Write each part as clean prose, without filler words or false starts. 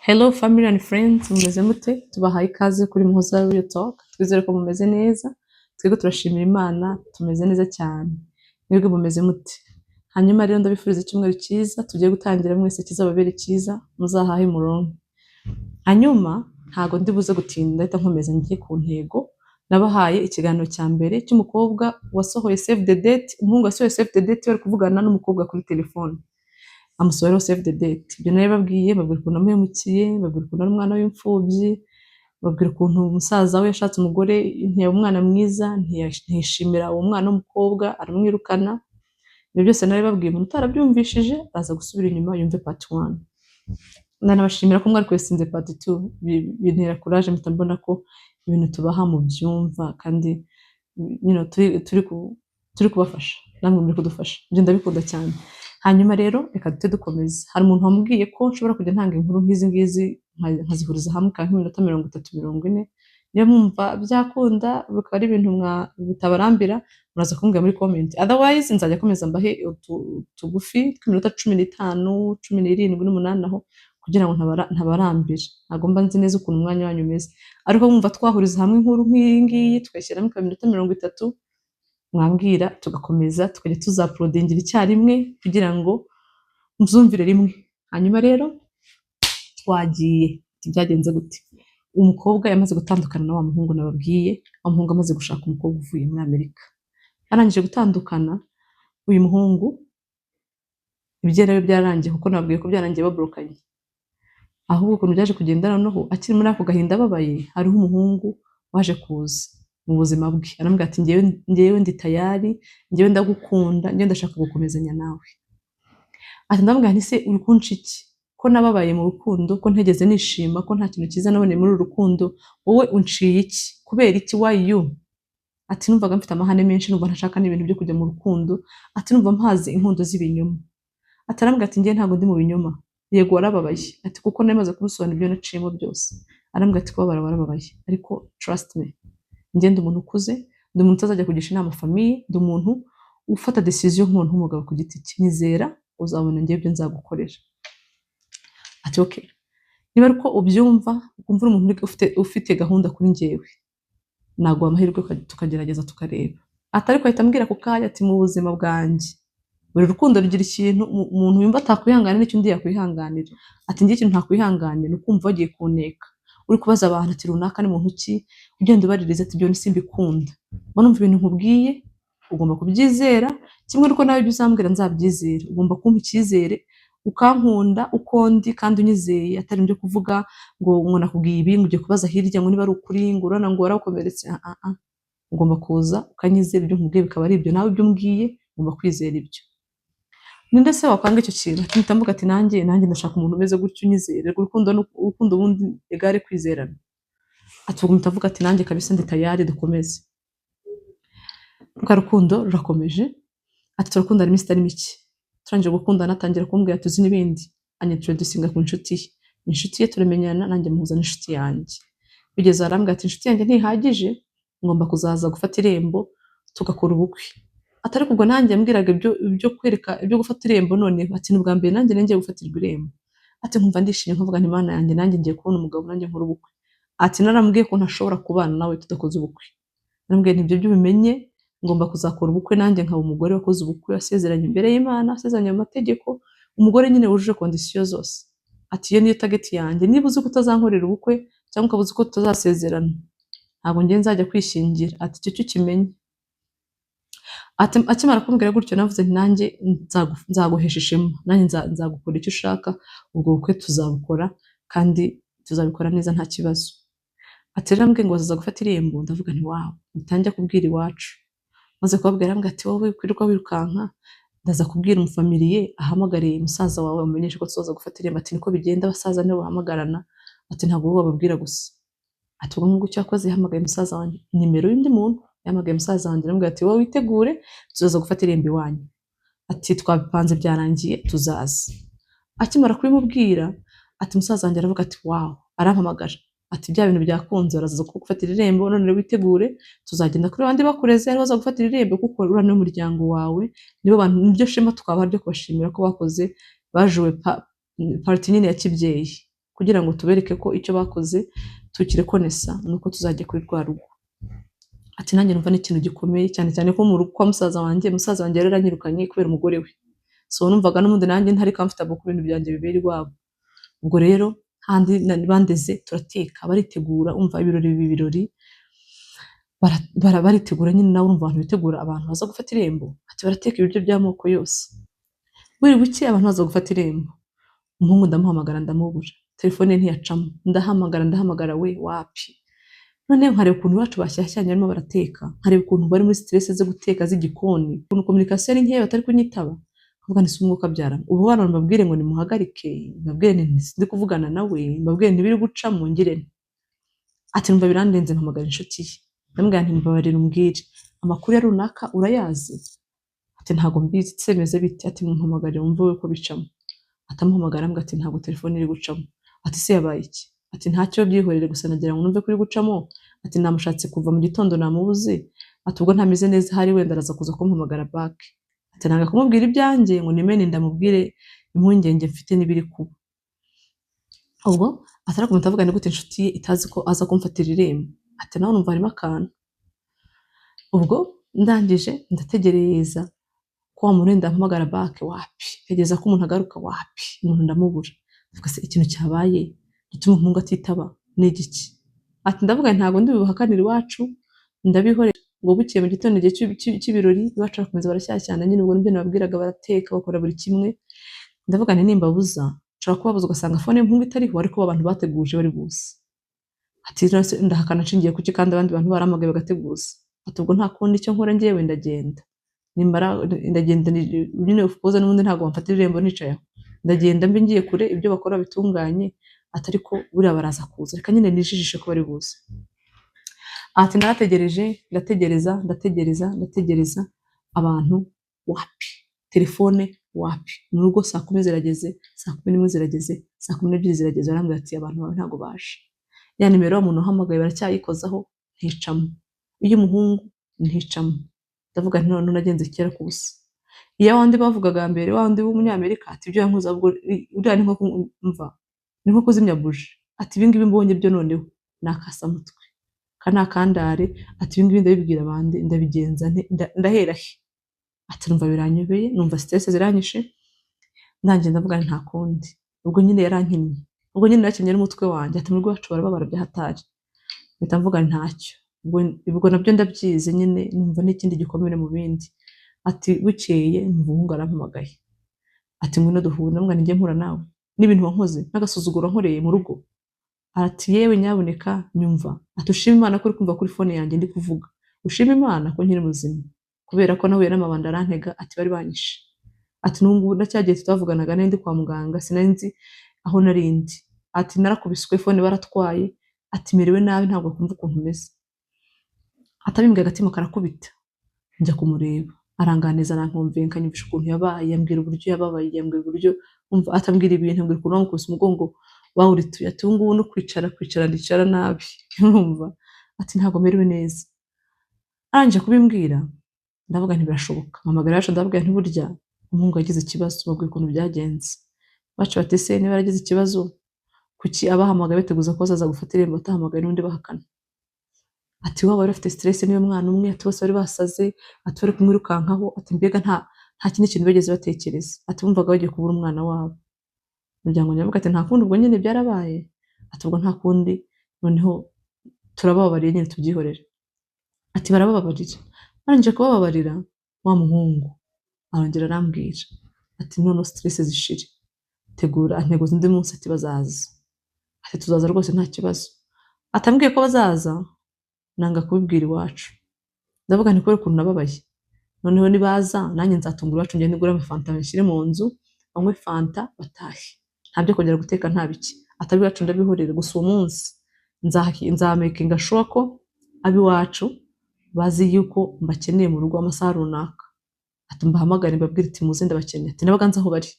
Hello family and friends, mumeze mute? Tubahaye ikaze kuri Muhoza Real Talk. Twizere ko mumeze neza. Twebwe turashimira Imana, tumeze neza cyane. Mwebwe mumeze mute? Hanyuma rero ndabifuriza icyumweru cyiza, tugiye gutangira mwese kizababere cyiza, muzahahe muronke. Hanyuma ntago ndi buze gutinda, ahita nkomeza ngiye ku ntego. Nabahaye ikiganiro cya mbere cy'umukobwa wasohoye save the date, umuhungu wasohoye save the date bari kuvugana n'umukobwa kuri telefone. Amusohora save the date. Ibyo nayo babwiye, babwira ukuntu amuhemukiye, babwira ukuntu ari umwana w'imfubyi, babwira ukuntu umusaza we yashatse umugore ntiyaba umwana mwiza, ntiyishimira uwo mwana w'umukobwa, aramwirukana. Ibyo byose nayo babwiye, umuntu utarabyumvishije aza gusubira inyuma yumve part 1. Nanabashimira ko mwari kwesinze part 2, bintera courage mpita mbona ko ibintu tubaha mu byumva kandi turi kubafasha, namwe muri kudufasha. Ibyo ndabikunda cyane. Hanyuma rero reka dute dukomeza. Hari umuntu wambwiye ko nshobora kujya ntanga inkuru nk'izi ngizi nkazihuriza hamwe kandi nk'iminota 30-40. Niyo mwumva byakunda bikaba ari ibintu bitabarambira, muraza kumbwira muri comment. Otherwise nzajya komeza mbahe tugufi tw'iminota 15, 17 n'umunani aho kugira ngo ntabarambira. Ntabwo mba nzi neza ukuntu umwanya wanyu umeze. Ariko mwumva twahuriza hamwe inkuru nk'iyi ngiyi tugashyiramo iminota 30, mwambwira tugakomeza tukajya tuzaprodingira icyarimwe kugira ngo muzumvire rimwe. Hanyuma rero twagiye byagenze gute. Umukobwa yamaze gutandukana na wa muhungu nababwiye, wa muhungu amaze gushaka umukobwa uvuye muri Amerika. Arangije gutandukana, uyu muhungu ibyo rero byarangiye kuko nababwiye ko byarangiye babrokanye. Ahubwo ukuntu byaje kugenda noneho akiri muri ako gahinda babaye, hariho umuhungu waje kuza mu buzima bwe. Arambwira ati ngewe ndi tayari, ngewe ndagukunda, ngewe ndashaka gukomezanya nawe. Ati ndambwira nti se uri kunca iki? Ko nababaye mu rukundo, ko ntegeze nishima, ko nta kintu cyiza naboneye muri uru rukundo, wowe unciye iki? Kubera iki? Why you? Ati numvaga mfite amahane menshi, numva ntashaka n'ibintu byo kujya mu rukundo. Ati numva mpaze inkundo z'ibinyoma. Ati arambwira ati ngewe ntabwo ndi mu binyoma. Yego warababaye. Ati kuko namaze kumusobanurira ibyo naciyemo byose. Arambwira ati kuba warababaye, ariko trust me. Ngende umuntu ukuze, ndi umuntu utazajya kugisha inama famiye, ndi umuntu ufata decision nk'umuntu w'umugabo ku giti cye. Nizera uzabona ngewe ibyo nzagukorera. Ati okay. Niba ariko ubyumva, ukumva umuntu ufite gahunda kuri ngewe, naguha amahirwe tukagerageza tukareba. Ati ariko ahita ambwira ku kanya ati mu buzima bwanjye buri rukundo rugira ikintu umuntu yumva atakwihanganira n'icyo undi yakwihanganira. Ati ngiye ikintu ntakwihanganira ukumva wagiye kuneka, uri kubaza abantu ati runaka ni muntu ki, ugenda ubaririza ati byo nisimbikunda. Numva ibintu nkubwiye ugomba kubyizera, kimwe nuko nawe ibyo uzambwira nzabyizera. Ugomba kumpa icyizere, ukankunda uko ndi kandi unyizeye, atari byo kuvuga ngo nakubwiye ibi ngo ujye kubaza hirya ngo niba ari ukuri ngo urana ngo warakomeretse. Ugomba kuza ukanyizera, ibyo nkubwiye bikaba ari ibyo, nawe ibyo umbwiye ugomba kwizera ibyo. Ninde se wakwanga icyo kintu? Ati mtambuka ati nanjye ndashaka umuntu umeze gutyo unyizere. Urukundo ubundi egare kwizerana. Ati ubwo mtavuga ati nanjye kabisa ndi tayari dukomeze. Rukundo rurakomeje. Ati turakunda ari iminsi itari mike. Turangije gukundana atangira kumbwira tuzi n'ibindi. Anyintroducinga ku nshuti ye. Inshuti ye turamenyana, nanjye muhuza n'inshuti yanjye. Bigeze arambwira ati inshuti yanjye ntihagije, ngomba kuzaza gufata irembo tugakora ubukwe. Atari kubwo nanjye ambwiraga ibyo kwereka ibyo gufata irembo. None ati n'ubwa mbere nanjye ngiye gufatirwa irembo. Ati nkumva ndishimye nkavuga nti Imana yanjye nanjye ngiye kubona umugabo nanjye nkora ubukwe. Ati narambwiye ko ntashobora kubana nawe tudakoze ubukwe. Narambwiye nibyo by'ubimenye, ngomba kuzakora ubukwe nanjye nkaba umugore wakoze ubukwe, asezeranye imbere y'Imana, asezeranye mu mategeko, umugore nyine wujuje condition zose. Ati iyo niyo target yanjye, niba uzi ko utazankorera ubukwe cyangwa ukabuze ko tutazasezerana, ntabwo ngiye nzajya kwishingira. Ati cyo kimenye. Ati akimara kumbwira gutyo navuze nti nanjye nzaguhesha ishema, nanjye nzagukora icyo ushaka, ubwo bukwe tuzabukora kandi tuzabikora neza nta kibazo. Ati rambwe ngo azaza gufata irembo, ndavuga nti wow, bitangiye kubwira iwacu. Maze kubabwira rambwe ati wowe kwirirwa wirukanka, ndaza kubwira umufamiliye ahamagariye musaza wawe amenyeshe ko tuzaza gufata irembo. Ati niko bigenda, abasaza nibo bahamagarana. Ati ntabwo bo bababwira gusa. Ati ubwo nguko cyakoze yahamagaye musaza wanjye, nimero y'undi muntu yamagaye musaza wanjye, arambwira ati wowe witegure tuzaza gufata irembo iwanyu. Ati twabipanze byarangiye tuzaza. Akimara kubimubwira ati musaza wanjye aravuga ati wow, arampamagara. Ati bya bintu byakunze, baraza gufatira irembo, none witegure tuzagenda kuri abandi bakureze ari baza gufatira irembo, kuko urana n'umuryango wawe nibo bantu nibyo shema twaba ryo kubashimira ko bakoze bajuwe parti nyine ya kibyeyi. kugira ngo tubereke ko icyo bakoze tukirekonesa nuko tuzajya kuri rwa rugo. Ati nanjye numva ni ikintu gikomeye cyane cyane ko mu rugo kwa musaza wanjye yari yaranyirukanye kubera umugore we, so numvaga n'ubundi nanjye ntari comfortable ku bintu byanjye bibera iwabo. Ubwo rero handi bandeze turateka baritegura, umva ibirori baritegura nyine, nawe urumva abantu bitegura abantu baza gufata irembo. Ati barateka ibiryo by'amoko yose, buri buke abantu baza gufata irembo. Umuhungu ndamuhamagara ndamubura, telefone ntiyacamo, ndahamagara we wapi. Noneho nkareba ukuntu iwacu bashyashyanye barimo barateka, nkareba ukuntu bari muri stress zo guteka z'igikoni, ukuntu communication ari nkeya batari kunyitaba. Kuvuga ni umwuka byara ubu bana mbabwire ngo nimuhagarike, mbabwire ndi kuvugana nawe, mbabwire ntibiri gucamo ngirene. Ati numva birandenze, mpamagara inshuti ye ndamubwira nti mbabarira umbwire amakuru ya runaka urayazi. Ati ntago mbizi, tsemeze biti. Ati mumpamagarire wumve we ko bicamo. Atamuhamagara mbwa ati ntago telefone iri gucamo. Ati se yabaye iki? Ati ntacyo byihorere gusa nagira ngo numve kuri gucamo. Ati namushatse kuva mu gitondo namubuze. Ati ubwo ntameze neza hari wenda araza kuza kumpamagara back. Ati nanga kumubwira ibyanjye ngo nimene ndamubwire impungenge mfite n'ibiri kuba. Ubwo atarakomeza avuga ni gute inshuti ye itazi ko aza kumfatira irembo. Ati nawe numva harimo akantu. Ubwo ndangije ndategereza ko wamurenda ampamagara back, wapi. Tegereza ko umuntu agaruka, wapi. Umuntu ndamubura. Ndavuga se ikintu cyabaye gituma umuhungu atitaba ni igiki? Ati ndavuga ntago ndi bubahakanira iwacu, ndabihorera ngo bukiye mu gitondo igihe cy'ibirori iwacu barakomeza barashyashyana nyine. Ubwo nibyo nababwiraga, barateka bakora buri kimwe. Ndavuga nti nimbabuza nshobora kubabuza ugasanga fone y'umuhungu itariho, ariko abantu bateguje bari buze. Ati ndahakana nshingiye kuki kandi abandi bantu baramagaye bagateguza. Ati ubwo nta kundi icyo nkora ngewe ndagenda, nimara ndagenda nyine of course n'ubundi ntago bamfatira irembo nicaye, ndagenda mbe ngiye kure ibyo bakora bitunganye. Atari ko buriya baraza kuza, reka nyine nijijishe ko bari buze. Ati ndategereza abantu wapi, telefone wapi. Mu rugo saa 10 zirageze, saa 11 zirageze, saa 12 zirageze, barambwira ati abantu bawe ntago baje. Ya nimero umuntu uhamagaye baracyayikozaho nticamo, iyo umuhungu nticamo. Ndavuga nti none nagenze kera kubusa. Iyo wandi bavugaga mbere wandi w'umunyamerika, ati ibyo yankoza ubwo uriya ni nko kumva, ni nko kuzimya buji. Ati ibingibi mbonye byo noneho nakasa mutwe kana kandare. Ati ibingibi ndabibwira abandi ndabigenza ndahera he? Ati numva biranyobeye, numva stress ziranyishe. Nanjye ndavuga nta kundi, ubwo nyine yarankinnye, ubwo nyine nakenye n'umutwe wanjye. Ati mu rwacu barababara byahatari. Mpita mvuga ntacyo, ubwo nabyo ndabyize nyine, numva n'ikindi gikomere mu bindi. Ati bukeye umuhungu arampamagaye, ati ngwino duhure. Ndamubwira njye mpura nawe n'ibintu wankoze n'agasuzuguro nkoreye mu rugo. Ati yewe nyaboneka nyumva. Ati ushima Imana ko uri kumva kuri fone yanjye ndi kuvuga, ushima Imana ko nkiri muzima, kubera ko nahuye n'amabanda arantega. Ati bari banyishe. Ati n'ubu ndacyagiye tutavuganaga ndi kwa muganga, sinanzi aho narindi. Ati narakubiswe fone baratwaye. Ati merewe nabi ntabwo kumva ukuntu meze. Atabimbwiye agatima karakubita, njya kumureba aranganiza, arankumviye, nkanyumvisha ukuntu yabaye, yambwira uburyo yababaye, yambwira uburyo umva. Atambwira ibintu ambwira ukuntu wamukubise umugongo wawurituye. Ati ubu ngubu no kwicara ndicara nabi umva. Ati ntabwo merewe neza. Arangije kubimbwira ndavuga ntibirashoboka, mpamagara yacu ndababwira nti burya umuhungu yagize ikibazo. Babwira ukuntu byagenze, bacu bati se niba yaragize ikibazo kuki abahamagaye bateguza ko bazaza gufata irembo atahamagaye n'undi bahakana. Ati waba bari bafite stress niyo mwana umwe. Ati bose bari basaze, ati bari kumwirukankaho. Ati mbega nta kindi kintu bageze batekereza. Ati bumvaga bagiye kubura umwana wabo. Umuryango nyavuga ati nta kundi, ubwo nyine byarabaye. Ati ubwo nta kundi noneho turababariye nyine tubyihorera. Ati barababarira. Arangije kubabarira wa muhungu arongera arambwira ati none stress zishire, tegura anteguza undi munsi. Ati bazaza. Ati tuzaza rwose nta kibazo. Atambwiye ko bazaza, nanga kubibwira iwacu. Ndavuga nti kubera ukuntu nababaye, noneho nibaza nanjye nzatungura iwacu, ngende ngura fanta nshyire mu nzu, banywe fanta batahe, ntabyo kongera guteka nta biki. Atabi iwacu ndabihorera, gusa uwo munsi nzamakinga sure ko abi iwacu bazi yuko mbakeneye mu rugo amasaha runaka. Ati mbahamagare mbabwire ati muze ndabakeneye. Ati nabaga nzi aho bari,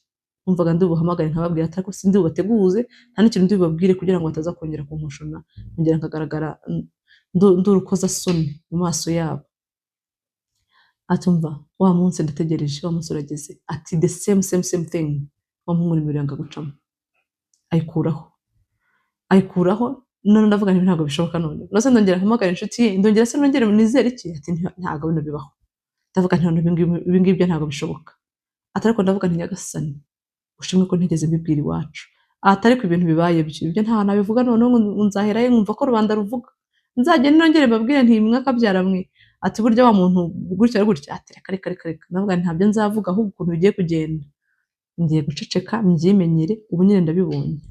numvaga ndi buhamagare nkababwira ati ariko sindi bubateguze, nta n'ikintu ndi bubabwire kugira ngo bataza kongera kunkoshona, ngera nkagaragara ndurukoza soni mu maso yabo. Atumva wa munsi ndategereje, wa munsi urageze. Ati the same thing, wa muhungu nimero yanga gucamo ayikuraho. ayikuraho, none ndavuga nti ntabwo bishoboka none. Nose ndongera mpamagara inshuti ye, ndongera se nongere nizere iki? Ati ntabwo bino bibaho. Ndavuga nti none ibi ngibi byo ntabwo bishoboka. Ati ariko ndavuga nti Nyagasani, ushimwe ko ntigeze mbibwira iwacu. Ati ariko ibintu bibaye ibyo nta nabivuga noneho ngo nzaherayo nkumva ko rubanda ruvuga. Nzagende nongere mbabwire nti mwakabyara mwe. Ati burya wa muntu gutya gutya. Ati reka. Ndavuga nti ntabyo nzavuga ahubwo ukuntu bigiye kugenda. Ngiye guceceka mbyimenyere, ubu nyine ndabibonye.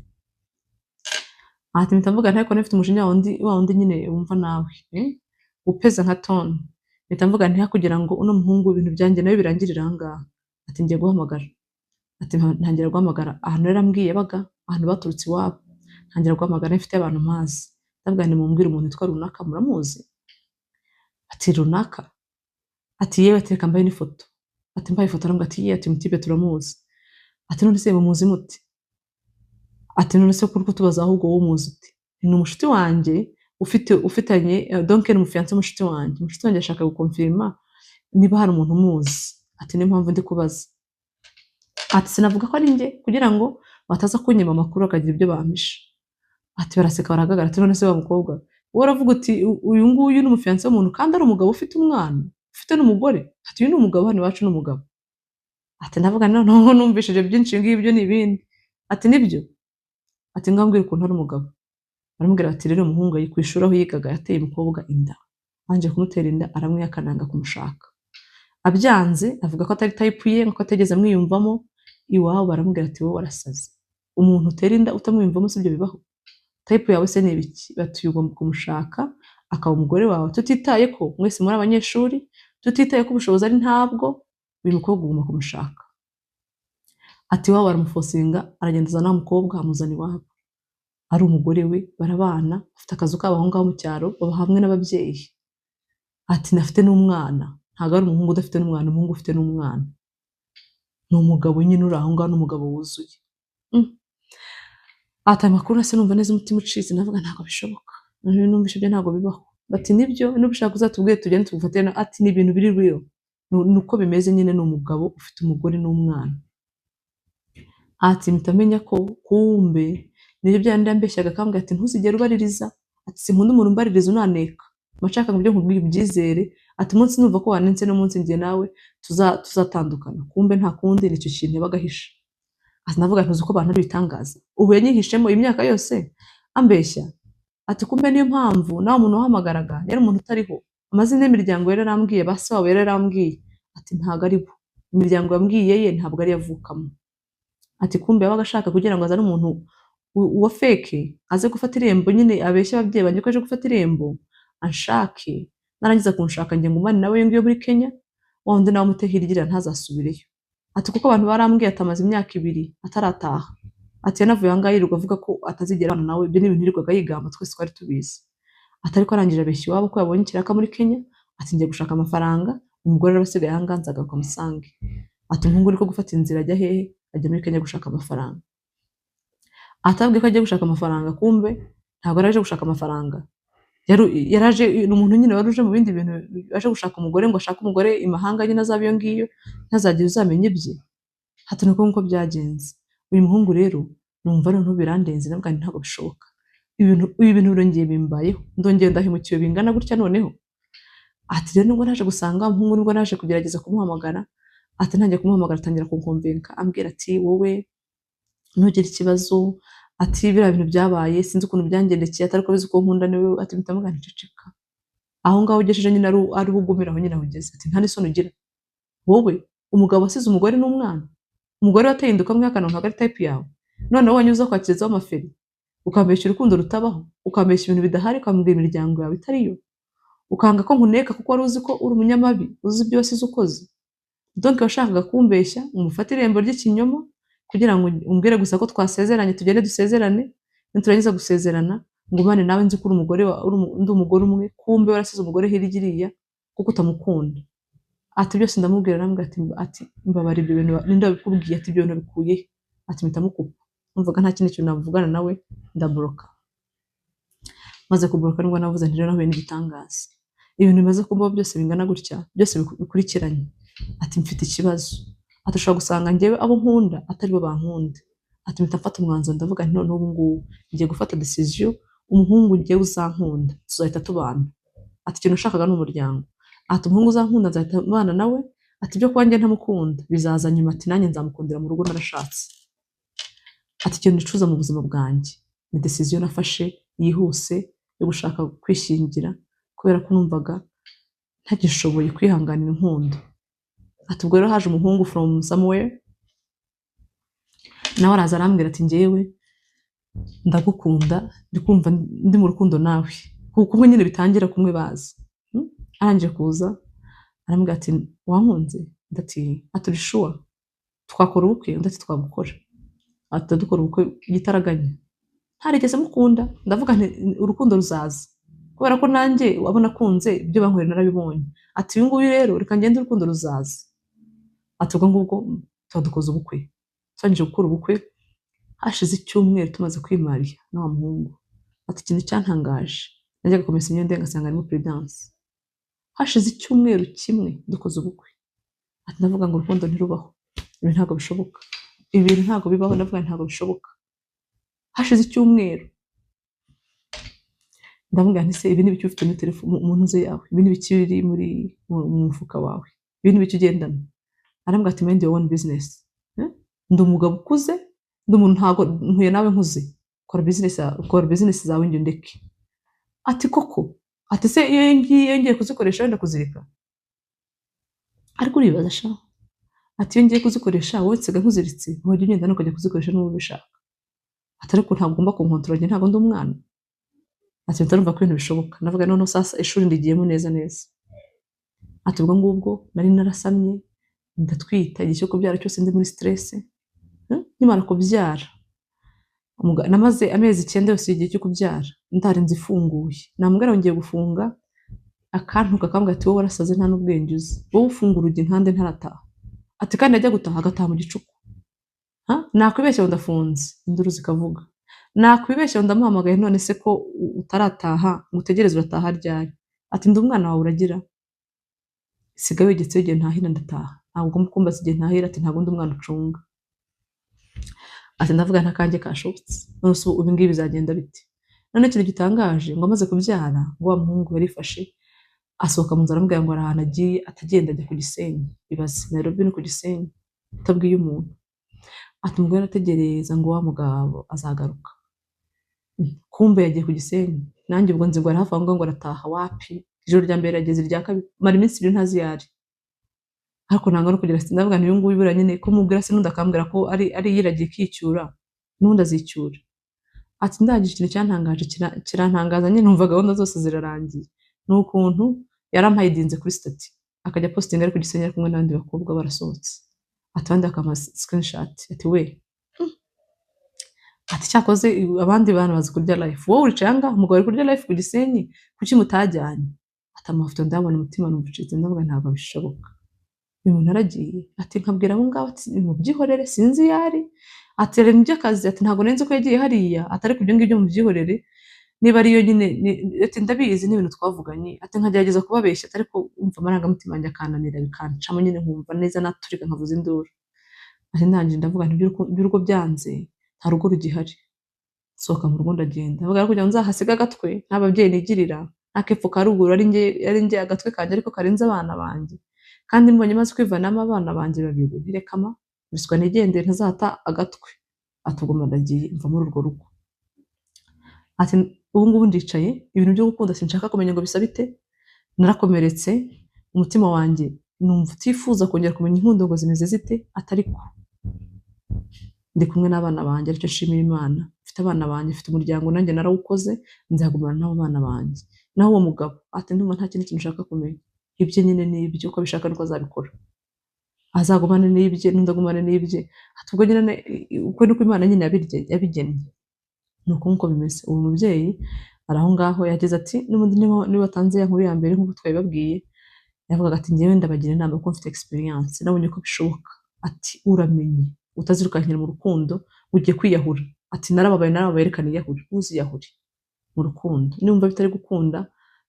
Ati mpita mvuga nti ariko nafite umujinya wa wundi nyine wumva nawe, upeza nka tone. Mpita mvuga nti kugira ngo uno muhungu ibintu byanjye nawe birangirire aha ngaha. Ati ngiye guhamagara. Ati ntangira guhamagara ahantu rero ambwiye yabaga, ahantu baturutse iwabo. Ntangira guhamagara mfite abantu mpazi. Ndavuga nti mumbwire umuntu witwa runaka muramuzi? Ati runaka? Ati yewe, ati reka mbaye n'ifoto. Ati mbaye ifoto, arambwira ati ati mutipe turamuzi. Ati none se mumuzi mute? Ati none se kuko tubaza ahubwo wowe umuzi ute? Ni umushuti wanjye ufitanye donc ni umufiance w'umushuti wanjye. Umushuti wanjye ashaka gukonfirma niba hari umuntu umuzi. Ati niyo mpamvu ndi kubaza. Ati sinavuga ko ari njye kugira ngo bataza kunyima amakuru akagira ibyo bampisha. Ati baraseka baragagara. Ati none se wa mukobwa wowe uravuga uti uyu nguyu ni umufiance w'umuntu kandi ari umugabo ufite umwana ufite n'umugore? Ati uyu ni umugabo, hano iwacu ni umugabo. Ati ndavuga noneho numvishije byinshi ngibyo n'ibindi. Ati nibyo? Ati ngambwira ukuntu ari umugabo. Baramubwira bati rero umuhungu ari ku ishuri aho yigaga yateye umukobwa inda. Anje kumutera inda aramwiyakananga kumushaka. Abyanze avuga ko atari type ye, ngo ategeze amwiyumvamo. Iwabo baramubwira ati wowe warasaze. Umuntu utera inda utamwiyumvamo sibyo bibaho. Type yawe se ni ibiki? Bati ugomba kumushaka akaba umugore wawe, tutitaye ko mwese muri abanyeshuri, tutitaye ko ubushobozi ari ntabwo, uyu mukobwa ugomba kumushaka. Ati waba baramufosinga, aragenda azana umukobwa amuzana iwabo. Ari umugore we, barabana, afite akazu kabo aho ngaho mu cyaro, baba hamwe n'ababyeyi. Ati nafite n'umwana, ntabwo ari umuhungu udafite n'umwana, umuhungu ufite n'umwana. Ni umugabo nyine uri aho ngaho, n'umugabo wuzuye. Ati amakuru nase numva neza umutima ucitse, navuga ntabwo bishoboka. Numvise ibyo ntabwo bibaho. Bati nibyo, niba ushaka uzatubwire tugende tugufatire. Ati ni ibintu biri real. Nuko bimeze nyine, ni umugabo ufite umugore n'umwana. Ati mpita menya ko kumbe nibyo byandi yambeshyaga, akambwira ati ntuzigere ubaririza. Ati sinkunda umuntu umbaririza unaneka. Mashaka ngo ibyo nkubwiye ubyizere. Ati umunsi numva ko wanense n'umunsi njye nawe tuzatandukana. Kumbe nta kundi nicyo kintu yabagahisha. Ati navuga ntuzi ko abantu ari bitangaza. Ubu yanyihishemo imyaka yose ambeshya. Ati kumbe niyo mpamvu nawe umuntu wahamagaraga yari umuntu utariho. Amazina y'imiryango yari yarambwiye, base wabo yari yarambwiye. Ati ntago ari bo. Imiryango yambwiye ye ntabwo ari yavukamo. Ati kumbe yabaga ashaka kugira ngo azane umuntu wa fake aze gufata irembo, nyine abeshya ababyeyi banjye ko aje gufata irembo, anshake narangiza kunshaka njye ngumane nawe ngiyo muri Kenya, wa wundi nawe mutehirira ntazasubireyo. Ati kuko abantu barambwiye atamaze imyaka 2 atarataha. Ati yanavuye ahangaha yirirwa avuga ko atazigera abana nawe, ibyo ni ibintu yirirwaga yigamba twese twari tubizi. Ati ariko arangije abeshya iwabo ko yabonye ikiraka muri Kenya. Ati ngiye gushaka amafaranga, umugore arabasigaye ahangaha nzagaruka musange. Ati umuhungu uri ko gufata inzira ajya hehe? Ajya muri Kenya gushaka amafaranga. Atabwiye ko agiye gushaka amafaranga, kumbe ntabwo araje gushaka amafaranga. Yaraje n'umuntu nyine waruje mu bindi bintu, aje gushaka umugore ngo ashaka umugore imahanga nyine azaba iyo ngiyo, ntazagira uzamenye ibye. Hati nuko nkuko byagenze. Uyu muhungu rero numva noneho birandenze, nabwo ntabwo bishoboka. Ibi bintu birongeye bimbayeho, ndongeye ndahimukiwe bingana gutya noneho. Ati rero nubwo naje gusanga umuhungu, nubwo naje kugerageza kumuhamagara, ati ntangiye kumuhamagara atangira kunkonvenka, ambwira ati wowe ntugire ikibazo. Ati biriya bintu byabaye sinzi ukuntu byangendekeye, atari ko bizi ko nkunda niwe. Ati mpita mugana nceceka. Aho ngaho ugejeje nyine ari ugumira aho nyine ahugeze. Ati nta n'isoni ugira wowe, umugabo asize umugore n'umwana, umugore wateye inda ukamwihakana ntabwo ari type yawe, none wowe wanyuze kwakirizaho amaferi, ukambeshya urukundo rutabaho, ukambeshya ibintu bidahari, ukambwira imiryango yawe itariyo, ukanga ko nkuneka kuko wari uzi ko uri umunyamabi, uzi ibyo wasize ukoze. Donc washakaga kumbeshya umufate irembo ry'ikinyoma kugira ngo umbwire gusa ko twasezeranye, tugende dusezerane, niturangiza gusezerana ngumane nawe nzi ko uri umugore ndi umugore umwe, kumbe warasize umugore hirigiriya kuko utamukunda. Ati byose ndamubwira, namubwira ati mbabara ibyo bintu ninde wabikubwiye? Ati ibyo bintu bikuye. Ati mpita mukupa, numvaga nta kindi kintu navugana nawe, ndabloka. Maze kubloka nibwo navuze nti rero nahuye n'igitangaza, ibintu bimaze kubaho byose bingana gutya, byose bikurikiranye. Ati mfite ikibazo. Ati ushobora gusanga njyewe abo nkunda atari bo bankunda. ati mpita mfata umwanzuro ndavuga nti none ubu ngubu ngiye gufata decision, umuhungu ngewe uzankunda tuzahita tubana, ati ikintu nashakaga ni umuryango, ati umuhungu uzankunda nzahita mbana nawe, ati ibyo kuba njye ntamukunda bizaza nyuma, ati nanjye nzamukundira mu rugo narashatse, ati ikintu nicuza mu buzima bwanjye ni decision nafashe yihuse yo gushaka kwishingira kubera ko numvaga ntagishoboye kwihanganira inkundo. Ati ubwo rero haje umuhungu from somewhere, nawe araza arambwira ati njyewe ndagukunda, ndi kumva ndi mu rukundo nawe, kumwe nyine bitangira kumwe bazi. Arangije kuza arambwira ati wankunze, ndati aturi sure twakora ubukwe, ndati twagukora, ati dukora ubukwe igitaraganya, ntarigeze mukunda, ndavuga nti urukundo ruzaza kubera ko nanjye wabona kunze ibyo bankorera narabibonye, ati uyu nguyu rero reka ngende urukundo ruzaza, ati ubwo ngubwo twadukoze ubukwe, twangije gukora ubukwe, hashize icyumweru tumaze kwimarira na wa muhungu, ati ikintu cyantangaje najyaga kumesa imyenda ngasanga arimo prudence, hashize icyumweru kimwe dukoze ubukwe, ati ndavuga ngo urukundo ntirubaho, ibi ntabwo bishoboka, ibi bintu ntabwo bibaho, ndavuga ntabwo bishoboka. Hashize icyumweru ndamubwira nti se ibi ni ibiki ufite muri telefone mu ntuze yawe, ibi ni ibiki biri mu mufuka wawe, ibi ni ibiki ugendana? Arambwira ati mind your own business, ndi umugabo ukuze, ndi umuntu ntabwo ntuye nawe nkuze, kora business zawe njye ndeke. Ati koko, ati se iyo ngiye kuzikoresha wenda kuzirika? Ariko uribaza sha, ati iyo ngiye kuzikoresha wowe nsiga nkuziritse, wajya ugenda ukajya kuzikoresha n'ubu ubishaka, ati ariko ntabwo ugomba kunkontorora njye ntabwo ndi umwana. Ati ndarumva ko ibintu bishoboka, navuga noneho sasa ishuri ndigiyemo neza neza. Ati ubwo ngubwo nari narasamye ndatwita, igihe cyo kubyara cyose ndi muri stress, nkimara kubyara namaze amezi 9 yose igihe cyo kubyara ndarenze ifunguye, namubwira ngiye gufunga akantu kakambwira ati wowe warasaze nta n'ubwenge uzi, wowe ufunga urugi nkande ntarataha, ati kandi ajya gutaha agataha mu gicuku, nakwibeshya ngo ndafunze, induru zikavuga, nakwibeshya ngo ndamuhamagaye none se ko utarataha ngutegereze urataha ryari? Ati ndi umwana wawe uragira, sigaye wegetse igihe ntahira ndataha, ntabwo ugomba kumbaza igihe ntahira, ati ntabwo ndi umwana ucunga. Ati ndavuga ntakanjye kashobotse, none se ubu ngibi bizagenda bite? None ikintu gitangaje ngo amaze kubyara ngo wa muhungu yarifashe asohoka mu nzu arambwira ngo arahana agiye, atagenda ajya ku Gisenyi, ibaze Nairobi no ku Gisenyi utabwiye umuntu. Ati umugore arategereza ngo wa mugabo azagaruka, kumbe yagiye ku Gisenyi, nanjye ubwo nzi ngo ari hafi aho ngo arataha, wapi, ijoro rya mbere yageze irya kabiri, mara iminsi 2 ntazi yari, ariko nanga no kugira ndavuga nti uyu nguyu ibura nyine ko mubwira se n'undi akambwira ko ari yiragiye kwicyura n'undi azicyura. Ati ndangije ikintu cyantangaje kirantangaza nyine numva gahunda zose zirarangiye, n'ukuntu yarampayidinze kuri stati akajya posting ari ku Gisenyi ari kumwe n'abandi bakobwa barasohotse, ati abandi akama screenshot, ati we ati cyakoze abandi bantu bazi kurya life, wowe uricaye anga umugabo ari kurya life ku Gisenyi, kuki mutajyanye? Ati amafoto ndabona umutima numvicitse, ndavuga ntabwo bishoboka, uyu muntu aragiye. Ati nkabwira abo ngabo ati mu byihorere sinzi yari, ati rero nibyo akazi, ati ntabwo nenze ko yagiye hariya, atari kubyo ngibyo mu byihorere, niba ariyo nyine ati ndabizi n'ibintu twavuganye, ati nkagerageza kubabeshya, ariko umva amarangamutima yanjye akananira bikancamo nyine nkumva neza naturika nkavuza induru. Ati ndangije ndavuga nti by'urugo byanze nta rugo rugihari, sohoka mu rugo ndagenda, ndavuga kugira ngo nzahasiga agatwe n'ababyeyi nigirira, nakepfo ka ruguru ari njye agatwe kanjye ariko karenze abana banjye, kandi mbonye maze kwivanamo abana banjye 2 birekama biswa nigendere ntazata agatwe. Ati ubwo ndagiye mva muri urwo rugo. Ati ubu ngubu ndicaye, ibintu byo gukunda sinshaka kumenya ngo bisa bite, narakomeretse umutima wanjye numva utifuza kongera kumenya inkundo ngo zimeze zite, atariko ndi kumwe n'abana banjye, aricyo nshimira Imana, mfite abana banjye, mfite umuryango nanjye narawukoze, nzagumana n'abo bana banjye. Naho uwo mugabo ati ndumva nta kindi kintu ushaka kumenya, ibye nyine n'ibyo uko bishaka niko azabikora, azagumane n'ibye n'undagumane n'ibye. Ati ubwo nyine uko niko Imana nyine yabigennye, nuko nkuko bimeze. Uwo mubyeyi ari aho ngaho yagize ati n'ubundi niba watanze ya nkuru ya mbere nk'uko twabibabwiye, yavugaga ati njyewe ndabagira inama kuko mfite experience, nabonye ko bishoboka. Ati uramenye utazirukankira mu rukundo ugiye kwiyahura, ati narababaye rekana iyahuri, uziyahuri mu rukundo, nimba bitari gukunda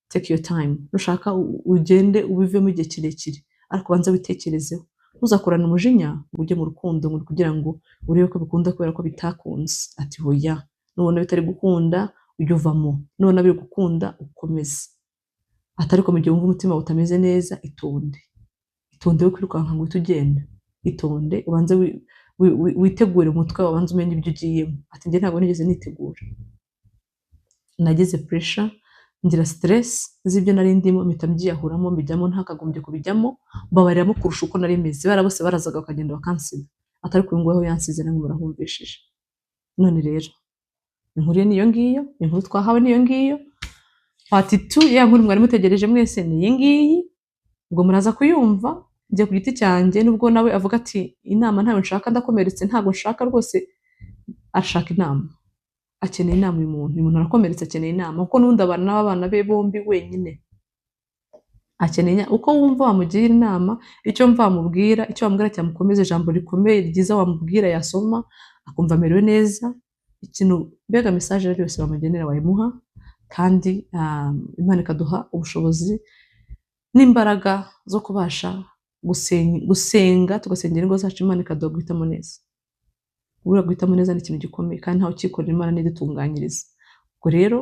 take your time, nushaka ugende ubivemo igihe kirekire, ariko banza witekerezeho, ntuzakorane umujinya ngo ujye mu rukundo ngo kugira ngo urebe ko bikunda kubera ko bitakunze. Ati hoya, nubona bitari gukunda ujye uvamo, nubona biri gukunda ukomeze. Ati ariko mu gihe wumva umutima utameze neza itonde, itonde we kwirukanka ngo uhite ugenda, itonde ubanze witegure umutwe wawe, ubanze umenye ibyo ugiyemo. Ati njye ntabwo nigeze nitegura, nagize pressure, ngira stress z'ibyo nari ndimo, mpita mbyiyahuramo mbijyamo ntakagombye kubijyamo, mbabariramo kurusha uko nari meze. Bara bose barazaga bakagenda bakansiga, atari ko nguweho yansize namwe murahumvishije. None rero inkuru ye niyo ngiyo, inkuru twahawe niyo ngiyo, part 2 ya nkuru mwari mutegereje mwese ni iyi ngiyi, ubwo muraza kuyumva. Njye ku giti cyanjye nubwo nawe avuga ati inama ntayo nshaka, ndakomeretse ntabwo nshaka rwose, ashaka inama, akeneye inama. Uyu muntu arakomeretse akeneye inama, kuko n'undi abana n'abana be bombi wenyine, akeneye uko wumva wamugira inama, icyo mva wamubwira, icyo wamubwira cyamukomeza, ijambo rikomeye ryiza wamubwira yasoma akumva amerewe neza, ikintu mbega message yose bamugenera wayimuha, kandi Imana ikaduha ubushobozi n'imbaraga zo kubasha gusenga, tugasengera ingo zacu, Imana ikaduha guhitamo neza. Ubura guhitamo neza ni ikintu gikomeye, kandi ntawe ukikorera, Imana n'idutunganyiriza. Ubwo rero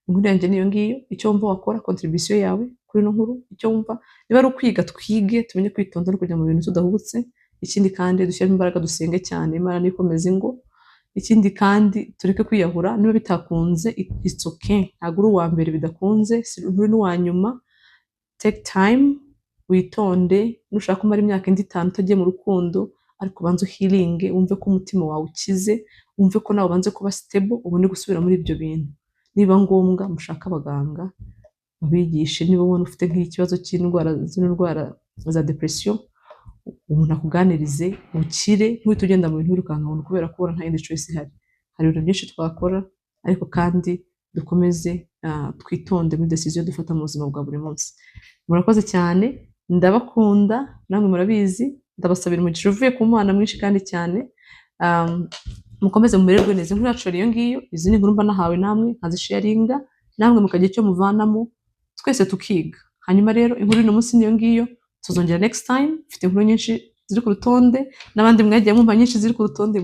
inkuru yanjye niyo ngiyo, icyo wumva wakora contribution yawe kuri ino nkuru, icyo wumva niba ari ukwiga twige, tumenye kwitonda no kujya mu bintu tudahubutse. Ikindi kandi dushyiremo imbaraga, dusenge cyane, Imana nikomeza ingo. Ikindi kandi tureke kwiyahura, niba bitakunze it's okay, ntabwo uri uwa mbere bidakunze, nturi n'uwa nyuma. Take time, witonde, nushaka kumara imyaka indi 5 utagiye mu rukundo, ariko banze healing, wumve ko umutima wawe ukize, wumve ko nawe banze kuba stable, ubone gusubira muri ibyo bintu. Niba ngombwa mushaka abaganga babigishe, niba ubona ufite nk'ikibazo cy'indwara za depression, umuntu akuganirize ukire, ntuhite ugenda mu bintu wirukanka ngo kubera ko nta yindi choice ihari. Hari ibintu byinshi twakora, ariko kandi dukomeze twitonde muri decision dufata mu buzima bwa buri munsi. Murakoze cyane, ndabakunda, namwe murabizi, ndabasabira umugisha uvuye ku Mana mwinshi kandi cyane. Mukomeze mumererwe neza. Inkuru yacu iyo ngiyo, izi ni inkuru mba nahawe namwe nkazisharinga, namwe mukagira icyo muvanamo, twese tukiga. Hanyuma rero inkuru ino munsi niyo ngiyo, tuzongera next time. Mfite inkuru nyinshi ziri ku rutonde, n'abandi mwagiye mwumva nyinshi ziri ku rutonde,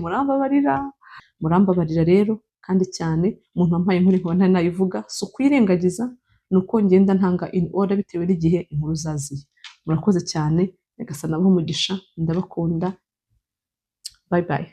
murambabarira rero kandi cyane. Umuntu wampaye inkuru nkaba ntari nayivuga, so kwirengagiza nuko ngenda ntanga in order bitewe n'igihe inkuru zaziye. Murakoze cyane, nyagasana abahe umugisha, ndabakunda, bye bye.